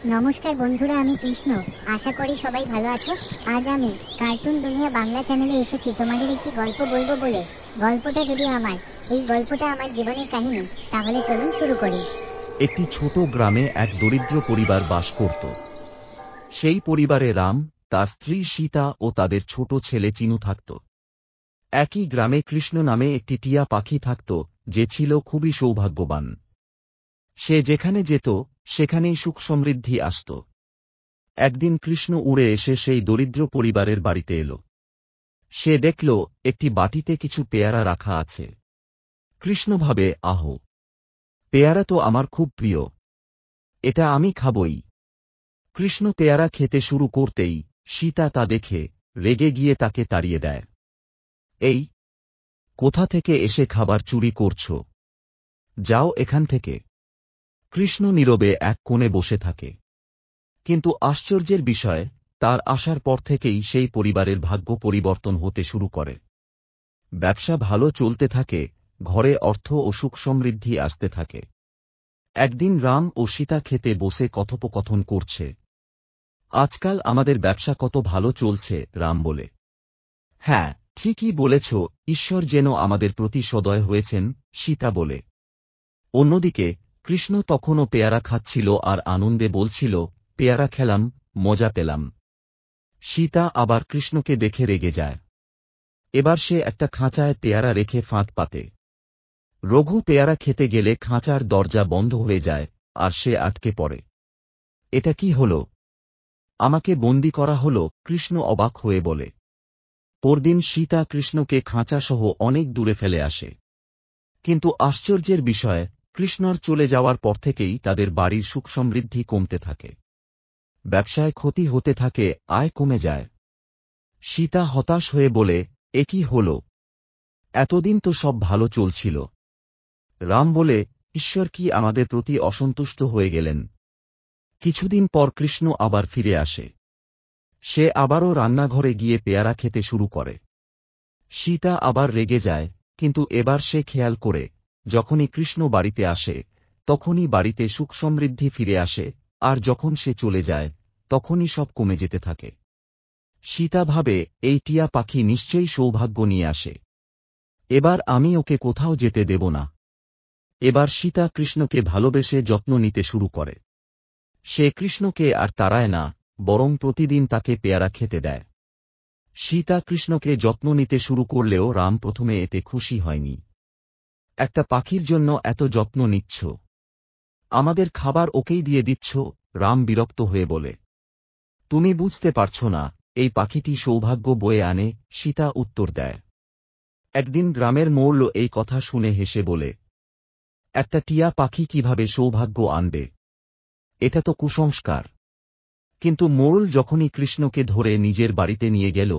নমস্কার বন্ধুরা, আমি কৃষ্ণ। আশা করি সবাই ভালো আছো। আজ আমি কার্টুন দুনিয়া বাংলা চ্যানেলে এসেছি তোমাদের একটি গল্প বলবো বলে। গল্পটা যদিও এই গল্পটা আমার জীবনের কাহিনী। তাহলে চলুন শুরু করি। একটি ছোট গ্রামে এক দরিদ্র পরিবার বাস করত। সেই পরিবারে রাম, তার স্ত্রী সীতা ও তাদের ছোট ছেলে চিনু থাকত। একই গ্রামে কৃষ্ণ নামে একটি টিয়া পাখি থাকত, যে ছিল খুবই সৌভাগ্যবান। সে যেখানে যেত সেখানেই সুখ সমৃদ্ধি আসত। একদিন কৃষ্ণ উড়ে এসে সেই দরিদ্র পরিবারের বাড়িতে এল। সে দেখল একটি বাটিতে কিছু পেয়ারা রাখা আছে। কৃষ্ণ ভাবে, আহো, পেয়ারা তো আমার খুব প্রিয়, এটা আমি খাবই। কৃষ্ণ পেয়ারা খেতে শুরু করতেই সীতা তা দেখে রেগে গিয়ে তাকে তাড়িয়ে দেয়। এই, কোথা থেকে এসে খাবার চুরি করছ? যাও এখান থেকে। কৃষ্ণ নীরবে এক কোণে বসে থাকে। কিন্তু আশ্চর্যের বিষয়, তার আসার পর থেকেই সেই পরিবারের ভাগ্য পরিবর্তন হতে শুরু করে। ব্যবসা ভালো চলতে থাকে, ঘরে অর্থ ও সুখ সমৃদ্ধি আসতে থাকে। একদিন রাম ও সীতা খেতে বসে কথোপকথন করছে। আজকাল আমাদের ব্যবসা কত ভালো চলছে, রাম বলে। হ্যাঁ, ঠিকই বলেছ, ঈশ্বর যেন আমাদের প্রতি সদয় হয়েছেন, সীতা বলে। অন্যদিকে কৃষ্ণ তখনও পেয়ারা খাচ্ছিল আর আনন্দে বলছিল, পেয়ারা খেলাম, মজা পেলাম। সীতা আবার কৃষ্ণকে দেখে রেগে যায়। এবার সে একটা খাঁচায় পেয়ারা রেখে ফাঁদ পাতে। রঘু পেয়ারা খেতে গেলে খাঁচার দরজা বন্ধ হয়ে যায়, আর সে আটকে পড়ে। এটা কি হল? আমাকে বন্দী করা হল, কৃষ্ণ অবাক হয়ে বলে। পরদিন সীতা কৃষ্ণকে খাঁচাসহ অনেক দূরে ফেলে আসে। কিন্তু আশ্চর্যের বিষয়, কৃষ্ণর চলে যাওয়ার পর থেকেই তাদের বাড়ির সুখ সমৃদ্ধি কমতে থাকে। ব্যবসায় ক্ষতি হতে থাকে, আয় কমে যায়। সীতা হতাশ হয়ে বলে, এ কি হল? এতদিন তো সব ভালো চলছিল। রাম বলে, ঈশ্বর কি আমাদের প্রতি অসন্তুষ্ট হয়ে গেলেন? কিছুদিন পর কৃষ্ণ আবার ফিরে আসে। সে আবারও রান্নাঘরে গিয়ে পেয়ারা খেতে শুরু করে। সীতা আবার রেগে যায়, কিন্তু এবার সে খেয়াল করে, যখনই কৃষ্ণ বাড়িতে আসে তখনই বাড়িতে সুখ সমৃদ্ধি ফিরে আসে, আর যখন সে চলে যায় তখনই সব কমে যেতে থাকে। সীতা ভাবে, এই টিয়া পাখি নিশ্চয়ই সৌভাগ্য নিয়ে আসে। এবার আমি ওকে কোথাও যেতে দেব না। এবার সীতা কৃষ্ণকে ভালোবেসে যত্ন নিতে শুরু করে। সে কৃষ্ণকে আর তাড়ায় না, বরং প্রতিদিন তাকে পেয়ারা খেতে দেয়। সীতা কৃষ্ণকে যত্ন নিতে শুরু করলেও রাম প্রথমে এতে খুশি হয়নি। একটা পাখির জন্য এত যত্ন নিচ্ছ, আমাদের খাবার ওকেই দিয়ে দিচ্ছ, রাম বিরক্ত হয়ে বলে। তুমি বুঝতে পারছ না, এই পাখিটি সৌভাগ্য বয়ে আনে, সীতা উত্তর দেয়। একদিন গ্রামের মোড়ল এই কথা শুনে হেসে বলে, একটা টিয়া পাখি কিভাবে সৌভাগ্য আনবে? এটা তো কুসংস্কার। কিন্তু মোড়ল যখনই কৃষ্ণকে ধরে নিজের বাড়িতে নিয়ে গেল,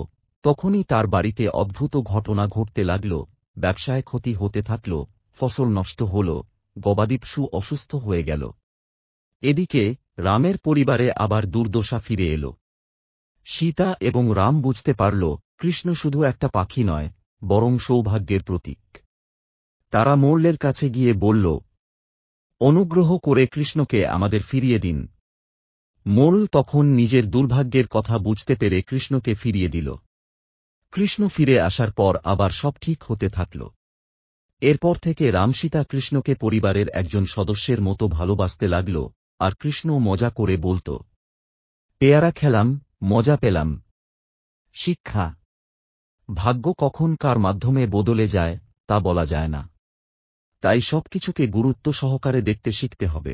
তখনই তার বাড়িতে অদ্ভুত ঘটনা ঘটতে লাগল। ব্যবসায় ক্ষতি হতে থাকল, ফসল নষ্ট হল, গবাদি পশু অসুস্থ হয়ে গেল। এদিকে রামের পরিবারে আবার দুর্দশা ফিরে এল। সীতা এবং রাম বুঝতে পারল, কৃষ্ণ শুধু একটা পাখি নয়, বরং সৌভাগ্যের প্রতীক। তারা মোড়লের কাছে গিয়ে বলল, অনুগ্রহ করে কৃষ্ণকে আমাদের ফিরিয়ে দিন। মোড়ল তখন নিজের দুর্ভাগ্যের কথা বুঝতে পেরে কৃষ্ণকে ফিরিয়ে দিল। কৃষ্ণ ফিরে আসার পর আবার সব ঠিক হতে থাকল। এরপর থেকে রাম সীতা কৃষ্ণকে পরিবারের একজন সদস্যের মতো ভালোবাসতে লাগল, আর কৃষ্ণ মজা করে বলত, পেয়ারা খেলাম, মজা পেলাম। শিক্ষা: ভাগ্য কখন কার মাধ্যমে বদলে যায় তা বলা যায় না। তাই সবকিছুকে গুরুত্ব সহকারে দেখতে শিখতে হবে।